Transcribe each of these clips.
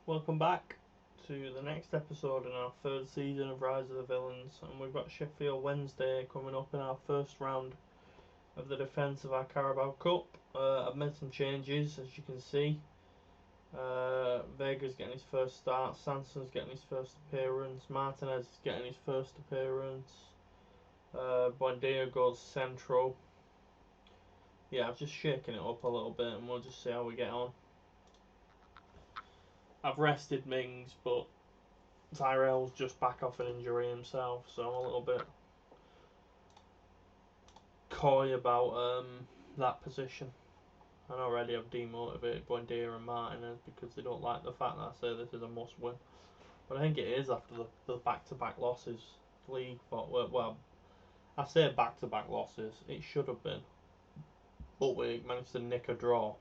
Welcome back to the next episode in our third season of Rise of the Villains, and we've got Sheffield Wednesday coming up in our first round of the defence of our Carabao Cup. I've made some changes, as you can see. Vega's getting his first start, Sanson's getting his first appearance, Martinez is getting his first appearance, Buendia goes central. Yeah, I've just shaken it up a little bit and we'll just see how we get on. I've rested Mings, but Tyrell's just back off an injury himself, so I'm a little bit coy about that position. And already I've demotivated Buendia and Martinez because they don't like the fact that I say this is a must win. But I think it is after the back-to-back losses. League, well, I say back-to-back losses, it should have been. But we managed to nick a draw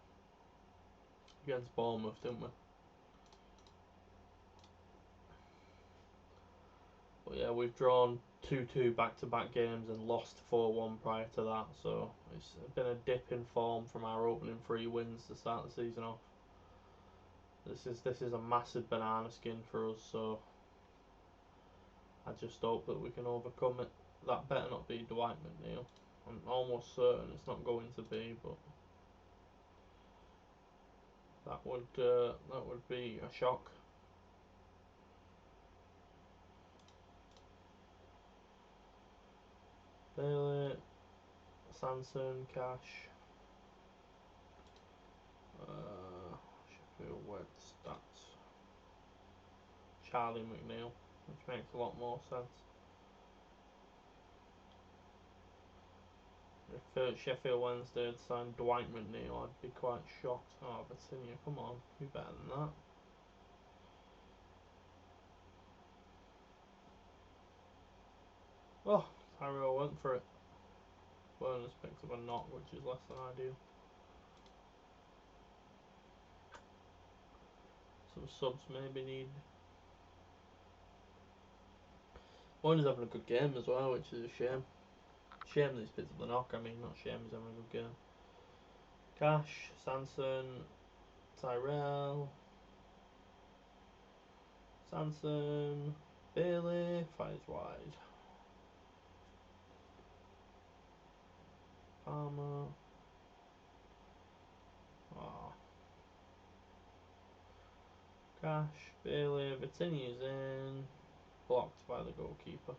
against Bournemouth, didn't we? But yeah, we've drawn 2-2 back-to-back games and lost 4-1 prior to that, so it's been a dip in form from our opening 3 wins to start the season off. This is a massive banana skin for us, so I just hope that we can overcome it. That better not be Dwight McNeil. I'm almost certain it's not going to be, but that would be a shock. Bailey, Sanson, Cash, Sheffield Weds, stats, Charlie McNeil, which makes a lot more sense. If Sheffield Wednesday had signed Dwight McNeil, I'd be quite shocked. Oh, Virginia, come on, be better than that. Oh, Tyrell went for it. Burners picked up a knock, which is less than ideal. Some subs maybe need. Burners having a good game as well, which is a shame. Shame that he's picked up the knock, I mean, not shame he's having a good game. Cash, Sanson, Tyrell, Sanson, Bailey, fires wide. Palmer. Oh. Cash, Bailey, Vitini's in. Blocked by the goalkeeper.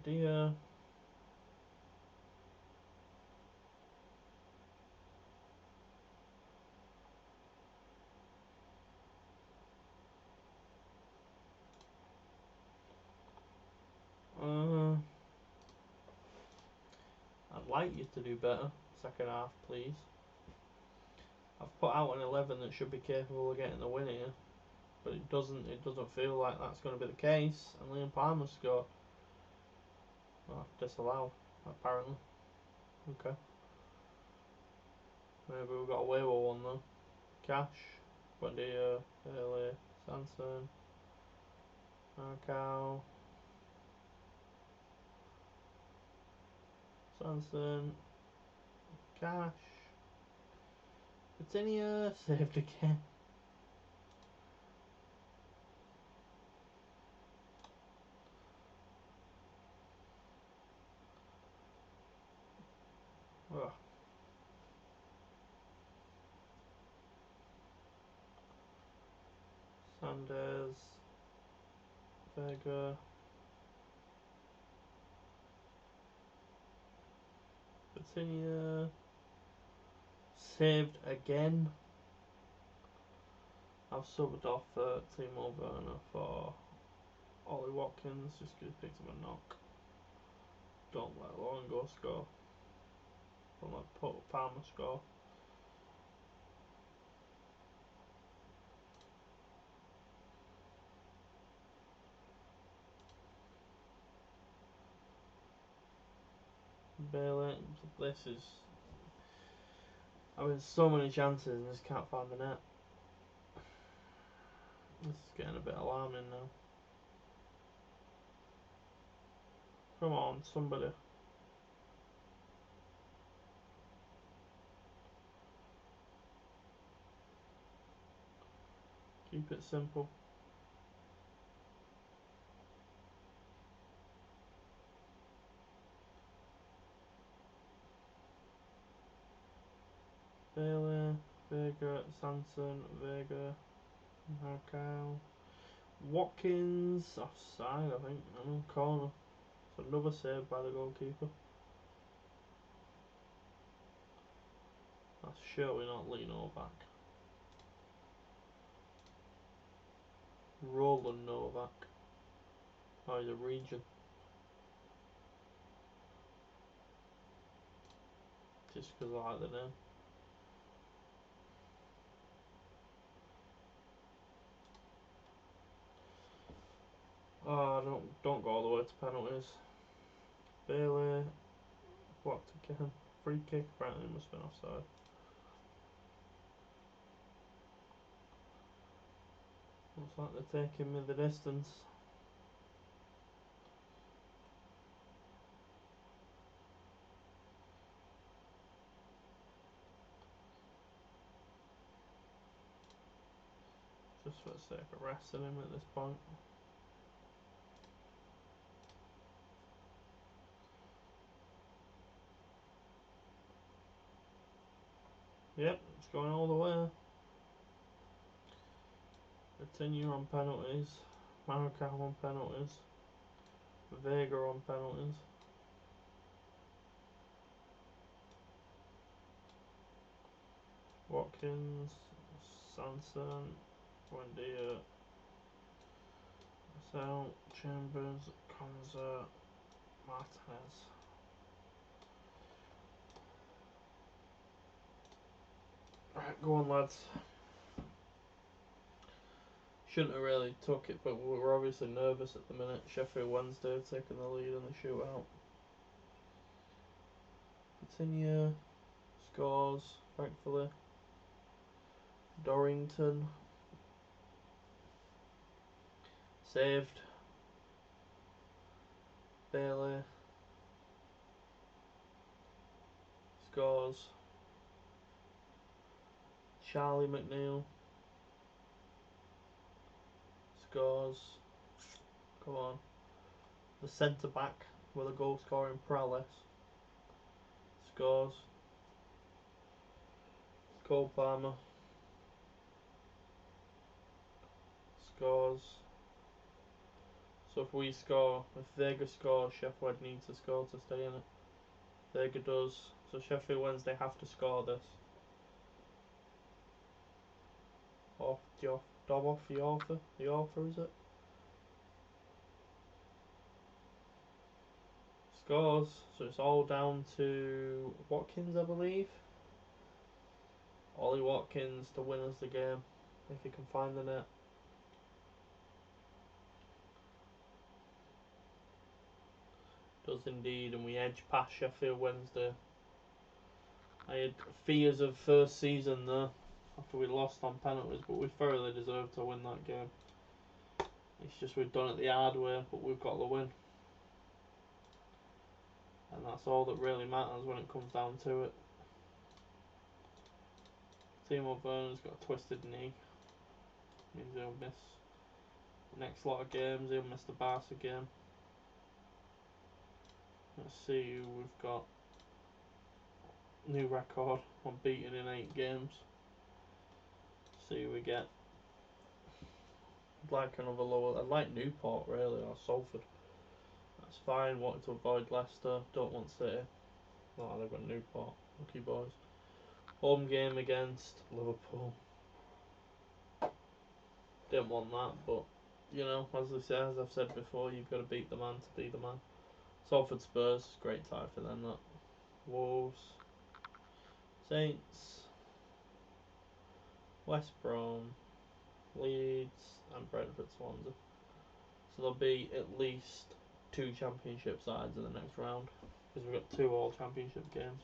Buendia. I'd like you to do better. Second half, please. I've put out an 11 that should be capable of getting the win here, but it doesn't feel like that's going to be the case. And Liam Palmer scored. Oh, disallowed, apparently. Okay. Maybe we got away with one though. Cash, Buendia, Bailey, Sanson, Markow, Sanson, Cash, Virginia, saved again. Ugh. Sanders, Vega, Virginia, saved again. I've subbed off Timo Werner for Ollie Watkins just because he picked up a knock. Don't let Longo score. Don't let Palmer score. Bailey, this is. I mean, so many chances and just can't find the net. This is getting a bit alarming now. Come on, somebody. Keep it simple. Bailey, Vega, Sanson, Vega, Marcal, Watkins, offside I think, corner. So another save by the goalkeeper. That's surely not Lino back. Roland Novak. Oh, he's a region. Just because I like the name. Oh, don't go all the way to penalties. Bailey blocked again. Free kick. Apparently it must have been offside. Looks like they're taking me the distance. Just for the sake of resting him at this point. Yep, it's going all the way. Continue on penalties. Maracau on penalties. Vega on penalties. Watkins, Sanson, Buendia, Marcel, Chambers, Conza, Martinez. Right, go on lads. Shouldn't have really took it, but we're obviously nervous at the minute. Sheffield Wednesday have taken the lead in the shootout. Continue. Scores, thankfully. Dorrington. Saved. Bailey. Scores. Charlie McNeil. Scores. Come on. The centre back with a goal scoring prowess. Scores. Cole Palmer. Scores. So if we score, if Vega scores, Sheffield needs to score to stay in it. Vega does. So Sheffield Wednesday have to score this. Off, Doboff, the author is it? Scores. So it's all down to Watkins, I believe. Ollie Watkins to win us the game, if he can find the net. Does indeed, and we edge past Sheffield Wednesday. I had fears of first season there after we lost on penalties, but we thoroughly deserved to win that game. It's just we've done it the hard way, but we've got the win. And that's all that really matters when it comes down to it. Timo Werner's got a twisted knee. Means he'll miss the next lot of games. He'll miss the Barca game. Let's see who we've got. New record, unbeaten in 8 games. See who we get. I'd like another lower. I'd like Newport really, or Salford. That's fine. Wanted to avoid Leicester. Don't want City. No, they've got Newport. Lucky boys. Home game against Liverpool. Didn't want that, but you know, as I've said before, you've got to beat the man to be the man. Salford Spurs, great tie for them. That. Wolves, Saints, West Brom, Leeds, and Brentford Swansea. So there'll be at least 2 championship sides in the next round because we've got 2 all championship games.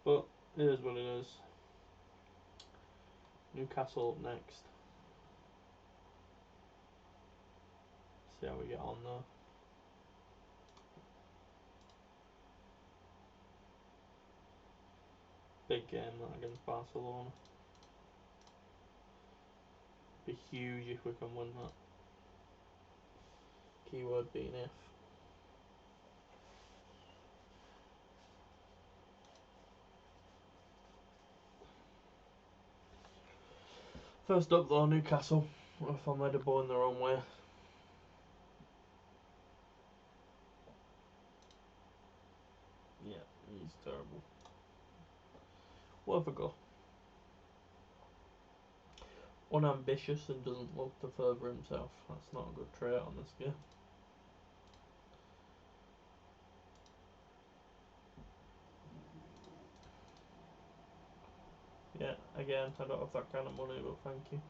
But it is what it is. Newcastle up next. See how we get on there. Big game that against Barcelona. Be huge if we can win that. Keyword being if. First up though, Newcastle. If I'm led a ball in their own way. Yeah, he's terrible. Worth a go. Unambitious and doesn't look to further himself. That's not a good trait on this game. Yeah, again, I don't have that kind of money, but thank you.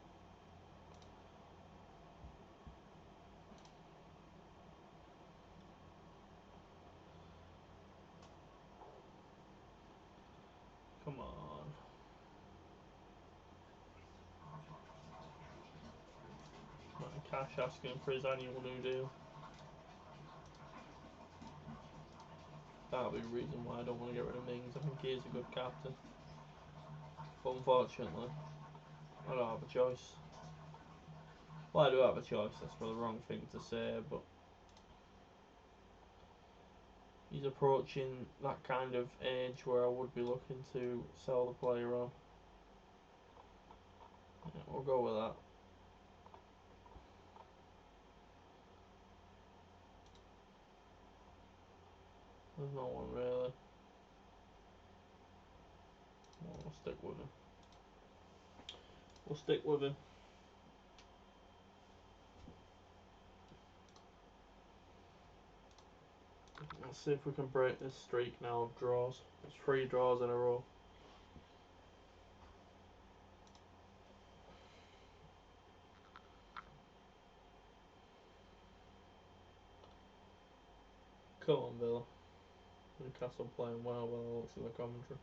Come on. Cash asking for his annual new deal. That'll be the reason why I don't want to get rid of Mings. I think he is a good captain. But unfortunately, I don't have a choice. Well, I do have a choice, that's probably the wrong thing to say, but he's approaching that kind of age where I would be looking to sell the player on. Yeah, we'll go with that. There's no one really. We'll stick with him. We'll stick with him. Let's see if we can break this streak now of draws. It's 3 draws in a row. Come on, Villa. Newcastle playing well by the looks of the commentary.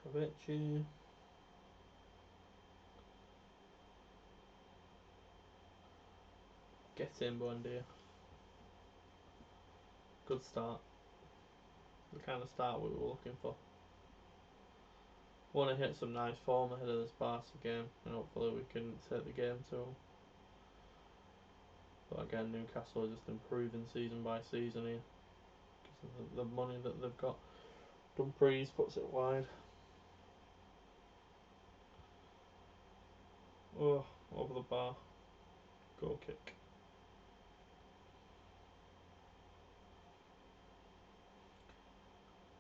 Kovici. Get in, Buendia. Good start. The kind of start we were looking for. Want to hit some nice form ahead of this Barca game, and hopefully we can take the game to them. But again, Newcastle are just improving season by season here because of the money that they've got. Dumfries puts it wide. Oh, over the bar. Goal kick.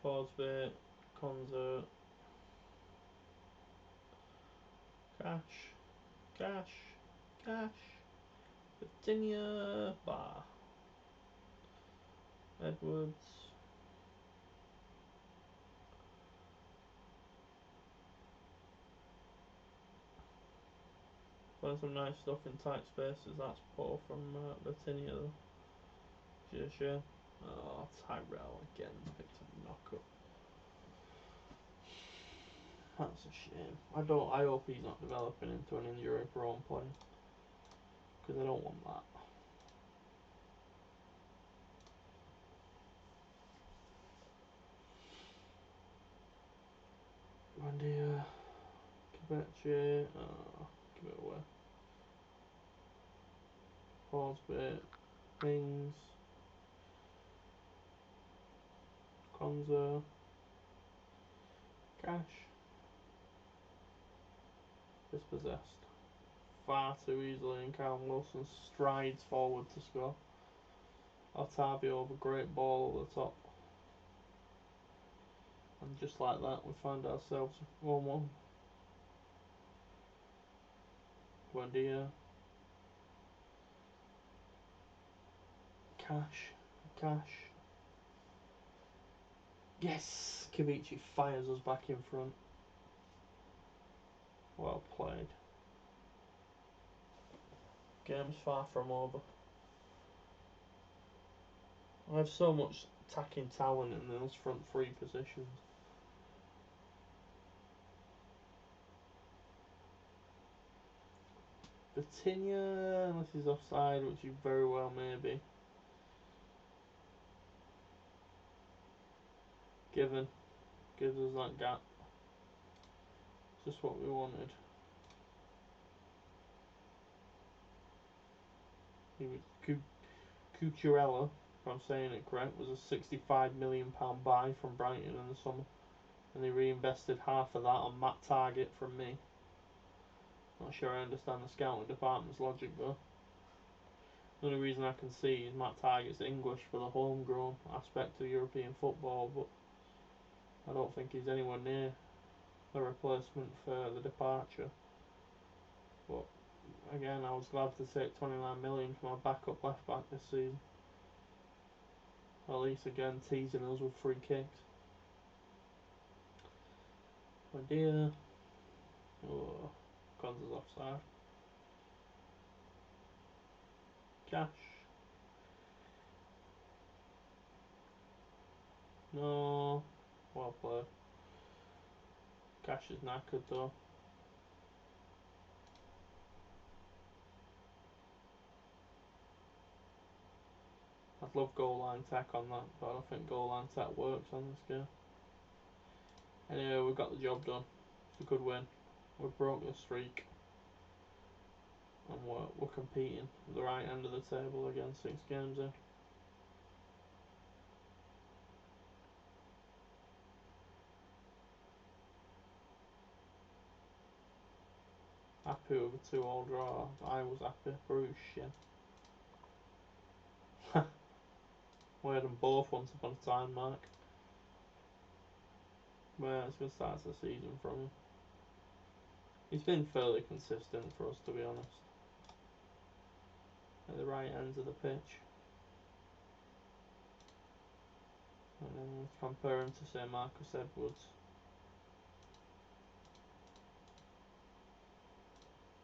Forsberg, Konza, Cash, Virginia, Bar, Edwards, find some nice stuff in tight spaces. That's poor from Virginia though. Sure. Oh, Tyrell again picked a knock up. That's a shame. I hope he's not developing into an injury-prone player because I don't want that. Buendia, Kovici, give it away. Forsberg, Mings, Konza, Cash, dispossessed. Far too easily, and Callum Wilson strides forward to score. Otavio with a great ball over the top. And just like that, we find ourselves 1-1. Buendia. Cash. Yes! Kovici fires us back in front. Well played. Game's far from over. I have so much attacking talent in those front 3 positions. Vitinha, unless he's offside, which he very well may be. given. Gives us that gap. Just what we wanted. He was Cucurella, if I'm saying it correct, was a £65 million buy from Brighton in the summer, and they reinvested half of that on Matt Target from me. Not sure I understand the scouting department's logic though. The only reason I can see is Matt Target's English for the homegrown aspect of European football, but I don't think he's anywhere near a replacement for the departure. But again, I was glad to take 29 million for my backup left back this season. At least again teasing us with free kicks. My dear. Oh, Gonza's offside. Cash. No. Well played. Cash is knackered though. I'd love goal line tech on that, but I don't think goal line tech works on this game. Anyway, we got the job done. It's a good win. We broke the streak. And we're competing at the right end of the table again, 6 games in. Happy with a 2-2 draw. I was happy. Bruce shit. We had them both once upon a time, Mark. Well, it's going to start the season from him. He's been fairly consistent for us, to be honest. At the right ends of the pitch. And then compare him to, say, Marcus Edwards.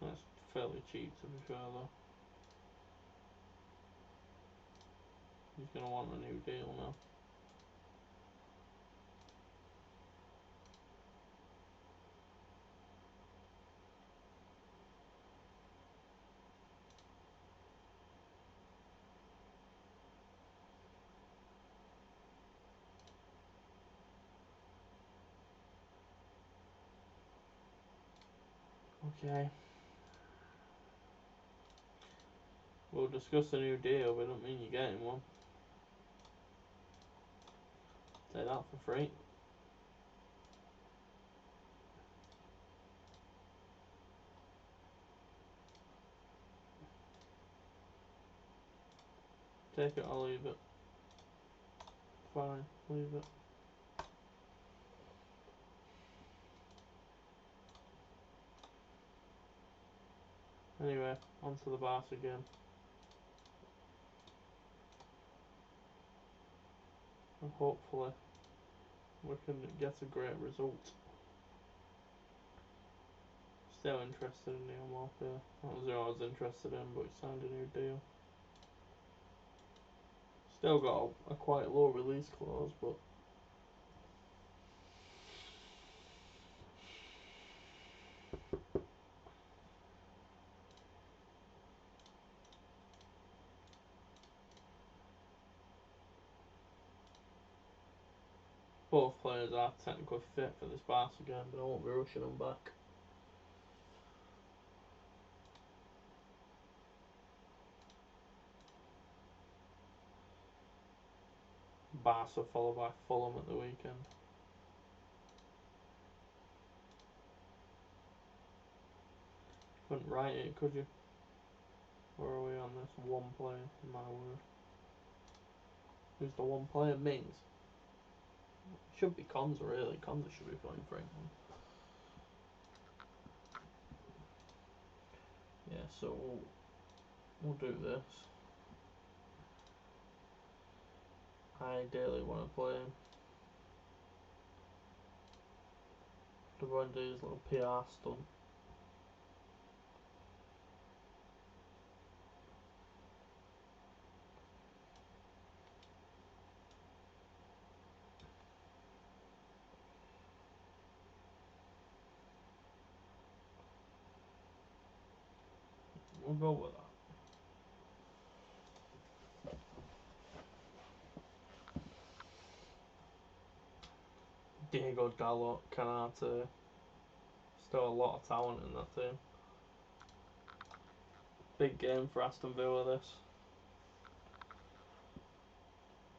That's fairly cheap, to be fair, though. He's going to want a new deal now. Okay. We'll discuss a new deal, but it don't mean you're getting one. Take that for free. Take it or leave it. Fine, leave it. Anyway, on to the Barca game. And hopefully we can get a great result. Still interested in Neil Morphy. That was who I was interested in, but he signed a new deal. Still got a quite low release clause, but both players are technically fit for this Barca game, but I won't be rushing them back. Barca followed by Fulham at the weekend. Couldn't write it, could you? Or are we on this one player? My word. Who's the one player? Mings. Should be Konza, really. Konza should be playing for England. Yeah, so we'll do this. I ideally want to play him. To go and do his little PR stunt. We'll go with that. Diego Dalot, Canate. Still a lot of talent in that team. Big game for Aston Villa this.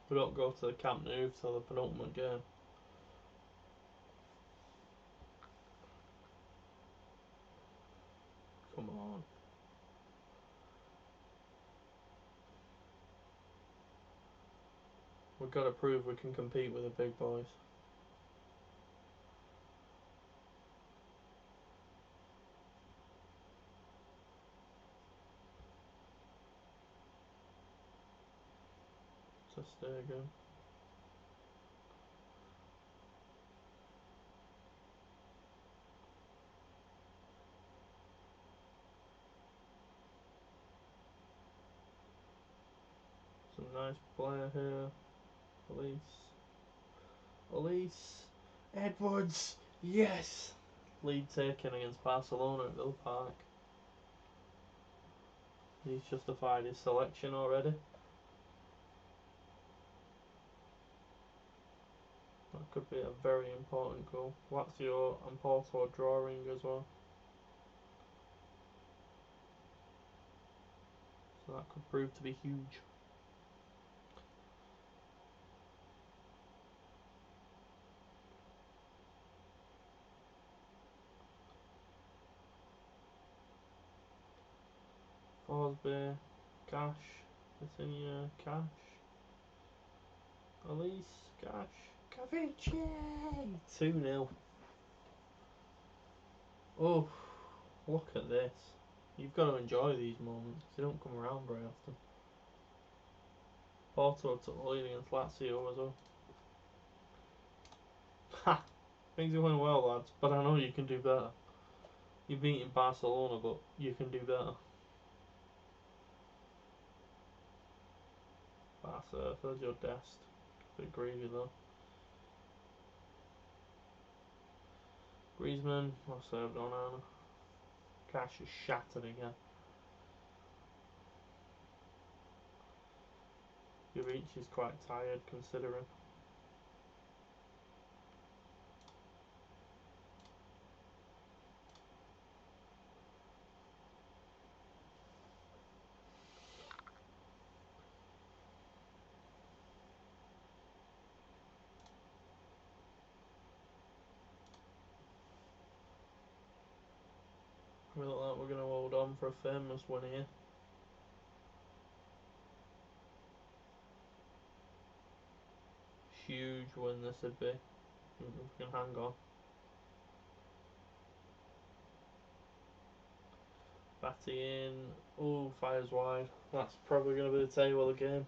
We don't go to the Camp Nou till the penultimate game. Come on. We've got to prove we can compete with the big boys. So stay again. Some nice player here. Elise. Edwards. Yes. Lead taken against Barcelona at Villa Park. He's justified his selection already. That could be a very important goal. Lazio and Porto drawing as well. So that could prove to be huge. Forsby, Cash, Vitinha, Cash, Elise, Cash, Cavici! 2-0. Oh, look at this. You've got to enjoy these moments. They don't come around very often. Porto took the lead against Lazio as well. Ha! Things are going well, lads, but I know you can do better. You're beating Barcelona, but you can do better. Barca, there's your dest. Bit greedy though. Griezmann, well served on Anna. Cash is shattered again. Your reach is quite tired considering. We look like we're going to hold on for a famous one here. Huge win this would be. If we can hang on. Batty in. Oh, fires wide. That's probably going to be the table of the game.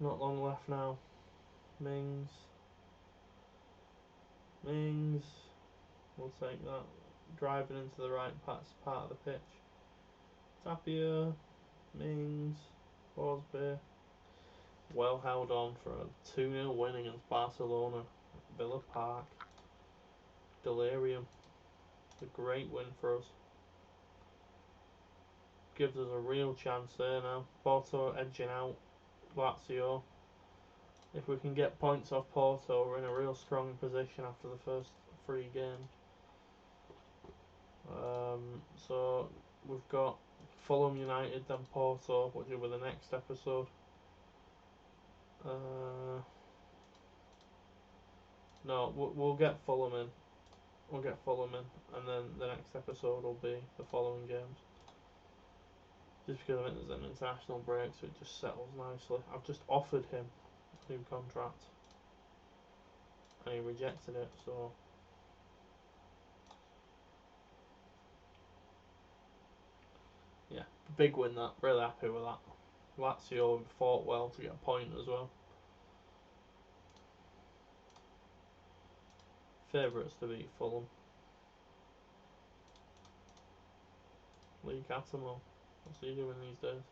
Not long left now. Mings. We'll take that. Driving into the right part of the pitch. Tapia. Mings. Forsby. Well held on for a 2-0 win against Barcelona at Villa Park. Delirium. It's a great win for us. Gives us a real chance there now. Porto edging out Lazio. If we can get points off Porto, we're in a real strong position after the first 3 games. So we've got Fulham United, then Porto, which will be the next episode. No, we'll get Fulham in. We'll get Fulham in, and then the next episode will be the following games. Just because I think there's an international break, so it just settles nicely. I've just offered him a new contract, and he rejected it, so... Yeah, big win that. Really happy with that. Lazio fought well to get a point as well. Favourites to beat Fulham. Lee Cattermole. What's he doing these days?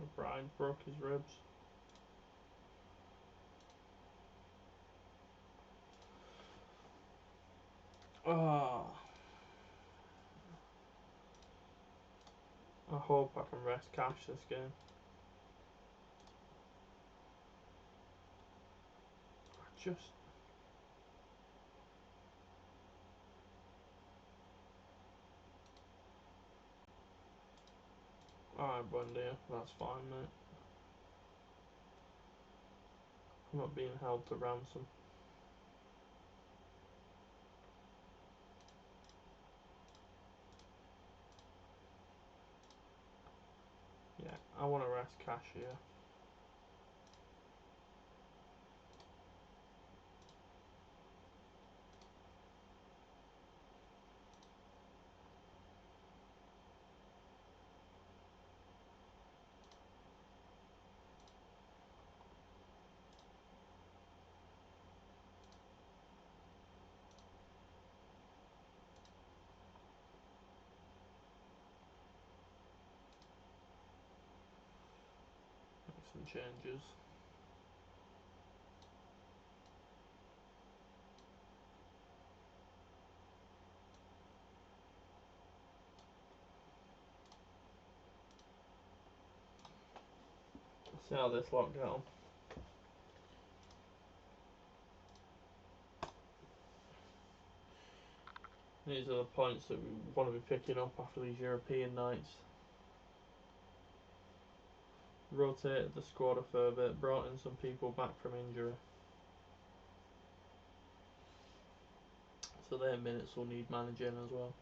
O'Brien broke his ribs. Ah. I hope I can rest cash this game. Just alright, Buendia, that's fine, mate. I'm not being held to ransom. Yeah, I want to rest cash here. Make some changes. See how this locked down. These are the points that we want to be picking up after these European nights. Rotated the squad a fair bit, brought in some people back from injury. So their minutes will need managing as well.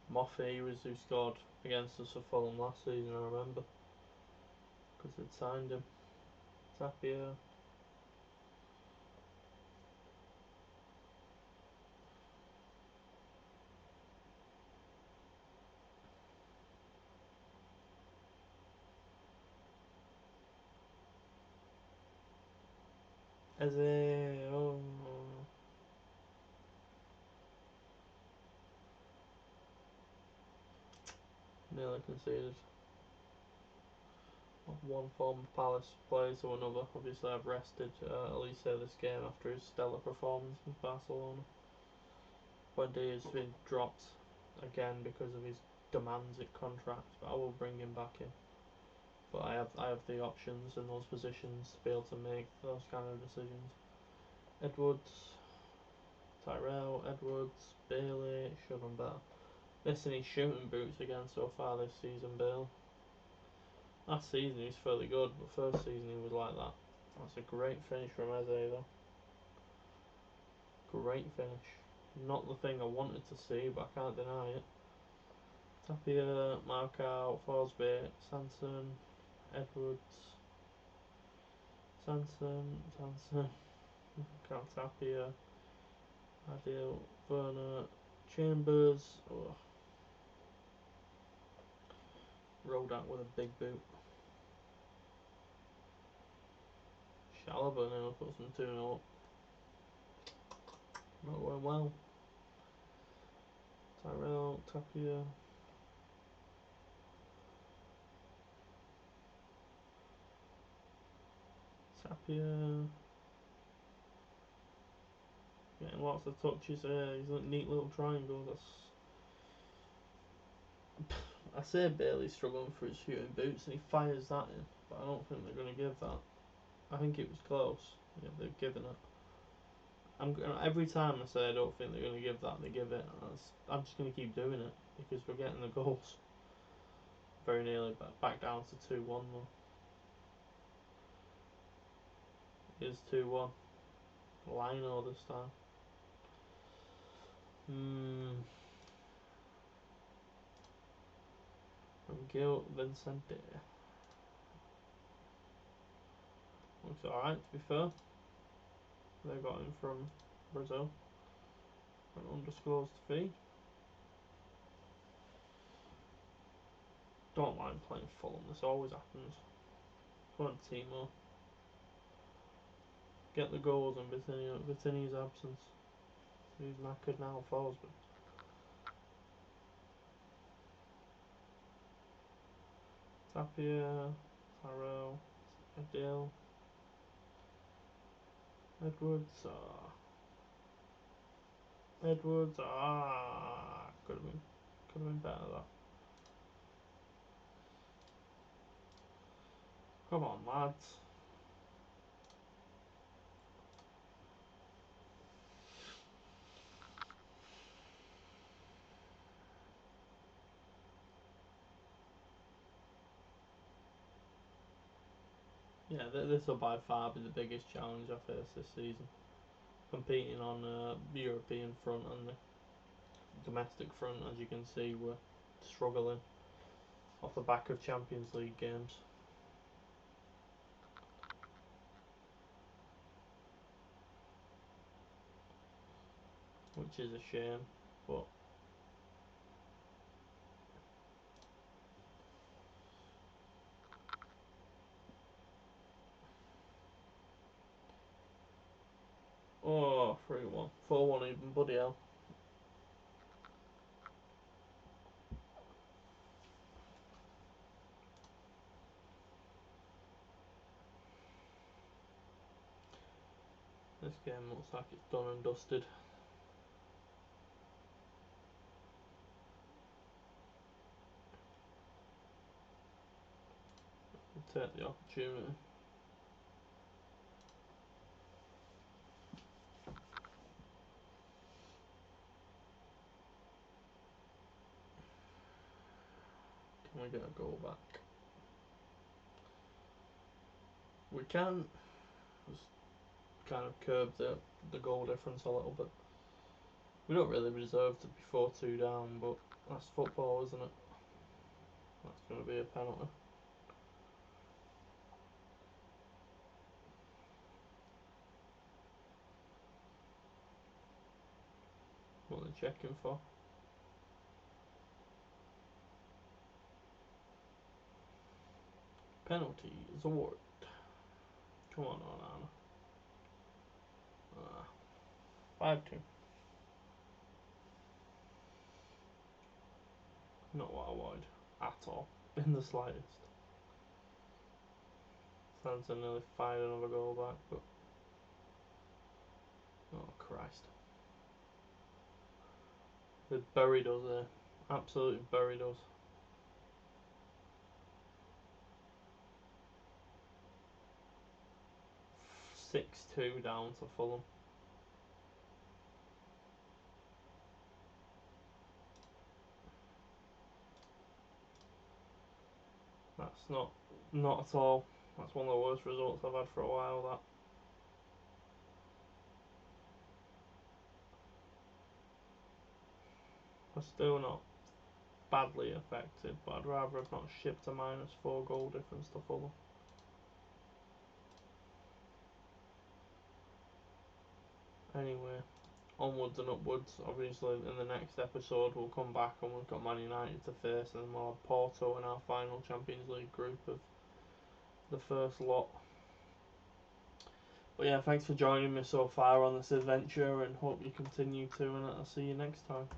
Moffey was who scored against us for Fulham last season, I remember. Because they'd signed him. Tapia. Eze. Oh. Nearly conceded. One form of Palace plays to another. Obviously, I've rested Elise this game after his stellar performance with Barcelona. Buendia has been dropped again because of his demands at contract, but I will bring him back in. But I have the options in those positions to be able to make those kind of decisions. Edwards, Tyrell, Edwards, Bailey, should have done better. Missing his shooting boots again so far this season, Bale. Last season he was fairly good, but first season he was like that. That's a great finish from Eze though. Great finish. Not the thing I wanted to see, but I can't deny it. Tapia, Markout, Forsby, Sanson, Edwards, Sanson, Tapia, Adil, Werner, Chambers. Oh. Rolled out with a big boot. Chalobah now puts them 2-0 up. Not going well. Tyrell, Tapia. Tapia. Getting lots of touches there. He's a neat little triangle. I say Bailey's struggling for his shooting boots and he fires that in, but I don't think they're going to give that. I think it was close. Yeah, they've given it. Every time I say I don't think they're going to give that, they give it. I'm just going to keep doing it because we're getting the goals. Very nearly back down to 2-1 though. It is 2-1. Lino this time. From Gil Vincente. Looks alright to be fair. They got him from Brazil. An undisclosed fee. Don't mind playing Fulham, this always happens. Come on, Timo. Get the goals in Vittini's absence. He's knackered now, Forsby. Tapia, Tyrell, Adil, Edwards, Edwards, could Could have been better that. Come on, lads. Yeah, this will by far be the biggest challenge I face this season. Competing on the European front and the domestic front, as you can see, we're struggling off the back of Champions League games. Which is a shame, but oh, 3-1. 4-1 even, bloody hell. This game looks like it's done and dusted. We'll take the opportunity. Can we get a goal back? We can. Just kind of curb the goal difference a little bit. We don't really deserve to be 4-2 down, but that's football, isn't it? That's going to be a penalty. What are they checking for? Penalty is awarded. Come on, Onana. 5-2. Not what I wanted at all, in the slightest. Sansa nearly fired another goal back, but oh Christ. They buried us there. Absolutely buried us. 6-2 down to Fulham. That's not at all. That's one of the worst results I've had for a while, that. We're still not badly affected, but I'd rather have not shipped a -4 goal difference to Fulham. Anyway, onwards and upwards. Obviously, in the next episode, we'll come back and we've got Man United to face, and we'll have Porto in our final Champions League group of the first lot. But yeah, thanks for joining me so far on this adventure, and hope you continue to, and I'll see you next time.